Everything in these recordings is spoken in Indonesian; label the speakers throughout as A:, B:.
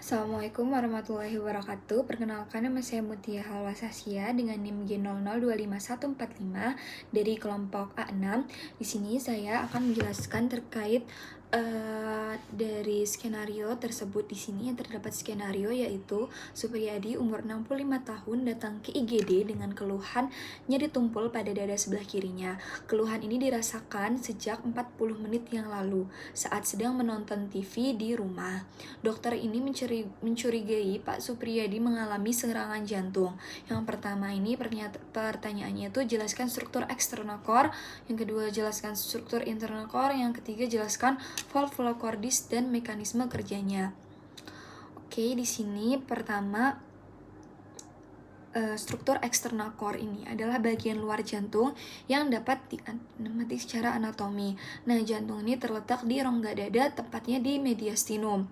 A: Assalamualaikum warahmatullahi wabarakatuh. Perkenalkan, nama saya Mutia Halwasasya dengan NIM G0025145 dari kelompok A6. Di sini saya akan menjelaskan terkait dari skenario tersebut. Di sini yang terdapat skenario yaitu Supriyadi umur 65 tahun datang ke IGD dengan keluhan nyeri tumpul pada dada sebelah kirinya. Keluhan ini dirasakan sejak 40 menit yang lalu saat sedang menonton TV di rumah. Dokter ini mencurigai Pak Supriyadi mengalami serangan jantung. Yang pertama ini pertanyaannya itu jelaskan struktur external core, yang kedua jelaskan struktur internal core, yang ketiga jelaskan valvula cordis dan mekanisme kerjanya. Oke, di sini pertama struktur external core ini adalah bagian luar jantung yang dapat diamati secara anatomi. Nah, jantung ini terletak di rongga dada, tepatnya di mediastinum.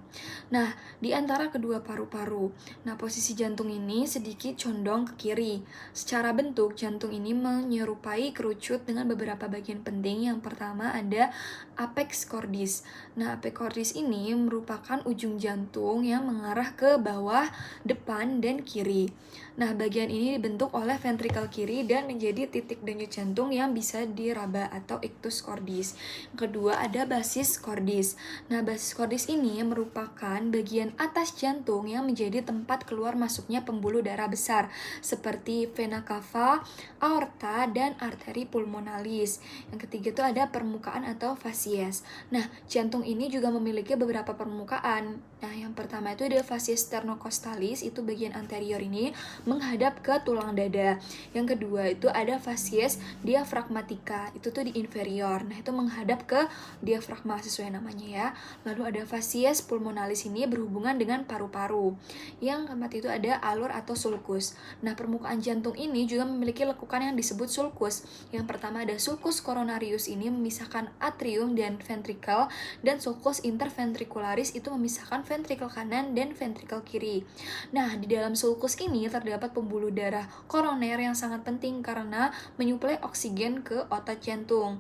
A: Nah, di antara kedua paru-paru. Nah, posisi jantung ini sedikit condong ke kiri. Secara bentuk, jantung ini menyerupai kerucut dengan beberapa bagian penting. Yang pertama ada apex cordis. Nah, apex cordis ini merupakan ujung jantung yang mengarah ke bawah, depan, dan kiri. Nah, bagian ini dibentuk oleh ventrikel kiri dan menjadi titik denyut jantung yang bisa diraba atau ictus cordis. Kedua, ada basis cordis. Nah, basis cordis ini merupakan bagian atas jantung yang menjadi tempat keluar masuknya pembuluh darah besar seperti vena cava, aorta, dan arteri pulmonalis. Yang ketiga itu ada permukaan atau fasies. Nah, jantung ini juga memiliki beberapa permukaan. Nah, yang pertama itu ada fasies sternocostalis, itu bagian anterior ini menghadap ke tulang dada. Yang kedua itu ada fasies diafragmatika, itu tuh di inferior. Nah, itu menghadap ke diafragma sesuai namanya ya. Lalu ada fasies pulmonalis ini berhubungan dengan paru-paru. Yang keempat itu ada alur atau sulcus. Nah, permukaan jantung ini juga memiliki lekukan yang disebut sulcus. Yang pertama ada sulcus coronarius, ini memisahkan atrium dan ventricle, dan sulcus interventricularis itu memisahkan ventrikel kanan dan ventrikel kiri. Nah, di dalam sulcus ini terdapat pembuluh darah koroner yang sangat penting karena menyuplai oksigen ke otot jantung.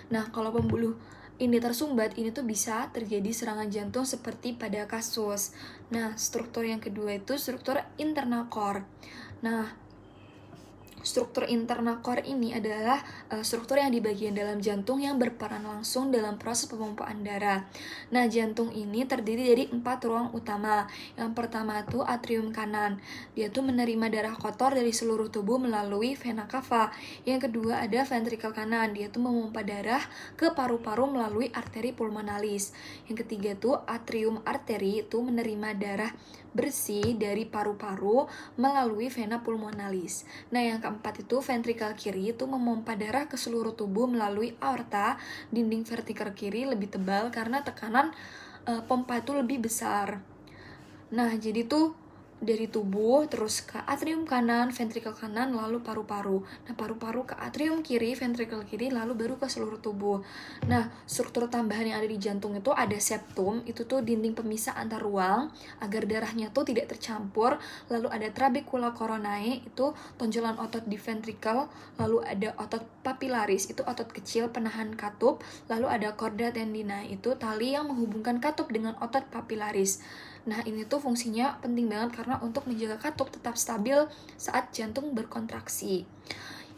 A: Nah, kalau pembuluh ini tersumbat, ini tuh bisa terjadi serangan jantung seperti pada kasus. Nah, struktur yang kedua itu struktur internal core. Nah, struktur internal core ini adalah struktur yang di bagian dalam jantung yang berperan langsung dalam proses pemompaan darah. Nah, jantung ini terdiri dari 4 ruang utama. Yang pertama itu atrium kanan. Dia tuh menerima darah kotor dari seluruh tubuh melalui vena cava. Yang kedua ada ventrikel kanan. Dia tuh memompa darah ke paru-paru melalui arteri pulmonalis. Yang ketiga tuh atrium arteri, itu menerima darah bersih dari paru-paru melalui vena pulmonalis. Nah, yang keempat itu ventrikel kiri, itu memompa darah ke seluruh tubuh melalui aorta. Dinding vertikel kiri lebih tebal karena tekanan pompa itu lebih besar. Nah, jadi tuh dari tubuh terus ke atrium kanan, ventrikel kanan, lalu paru-paru. Nah, paru-paru ke atrium kiri, ventrikel kiri, lalu baru ke seluruh tubuh. Nah, struktur tambahan yang ada di jantung itu ada septum, itu tuh dinding pemisah antar ruang agar darahnya tuh tidak tercampur. Lalu ada trabecula coronae, itu tonjolan otot di ventrikel. Lalu ada otot papilaris, itu otot kecil penahan katup. Lalu ada chorda tendinae, itu tali yang menghubungkan katup dengan otot papilaris. Nah, ini tuh fungsinya penting banget karena untuk menjaga katup tetap stabil saat jantung berkontraksi.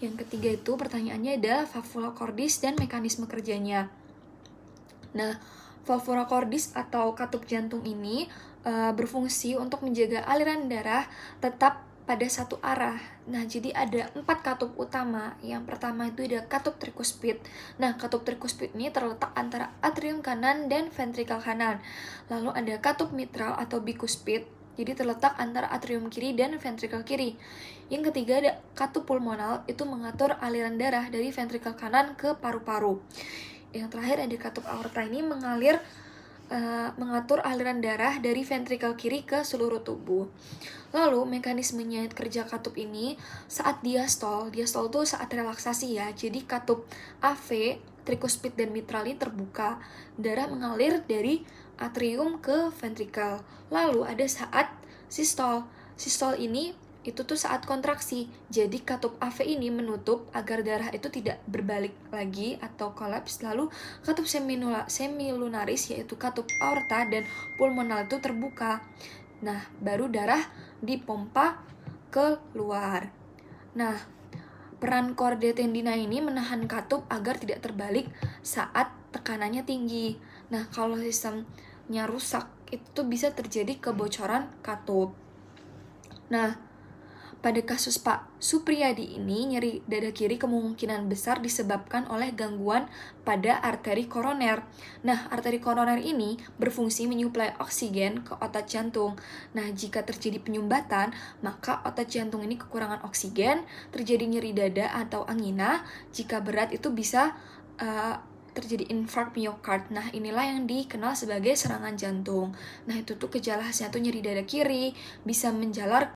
A: Yang ketiga itu pertanyaannya adalah valvula cordis dan mekanisme kerjanya. Nah, valvula cordis atau katup jantung ini berfungsi untuk menjaga aliran darah tetap pada satu arah. Nah, jadi ada 4 katup utama. Yang pertama itu ada katup trikuspid. Nah, katup trikuspid ini terletak antara atrium kanan dan ventrikel kanan. Lalu ada katup mitral atau bikuspid, jadi terletak antara atrium kiri dan ventrikel kiri. Yang ketiga ada katup pulmonal, itu mengatur aliran darah dari ventrikel kanan ke paru-paru. Yang terakhir ada katup aorta, ini mengatur aliran darah dari ventrikel kiri ke seluruh tubuh. Lalu mekanismenya kerja katup ini saat diastol tuh saat relaksasi ya. Jadi katup AV, trikuspid dan mitral ini terbuka, darah mengalir dari atrium ke ventrikel. Lalu ada saat sistol. Sistol ini itu tuh saat kontraksi. Jadi katup AV ini menutup agar darah itu tidak berbalik lagi atau kolaps. Lalu katup semilunaris yaitu katup aorta dan pulmonal itu terbuka. Nah, baru darah dipompa keluar. Nah, peran chordae tendina ini menahan katup agar tidak terbalik saat tekanannya tinggi. Nah, kalau sistemnya rusak, itu bisa terjadi kebocoran katup. Nah, pada kasus Pak Supriyadi ini, nyeri dada kiri kemungkinan besar disebabkan oleh gangguan pada arteri koroner. Nah, arteri koroner ini berfungsi menyuplai oksigen ke otot jantung. Nah, jika terjadi penyumbatan, maka otot jantung ini kekurangan oksigen, terjadi nyeri dada atau angina. Jika berat itu bisa terjadi infark miokard. Nah, inilah yang dikenal sebagai serangan jantung. Nah, itu tuh gejala khasnya tuh nyeri dada kiri, bisa menjalar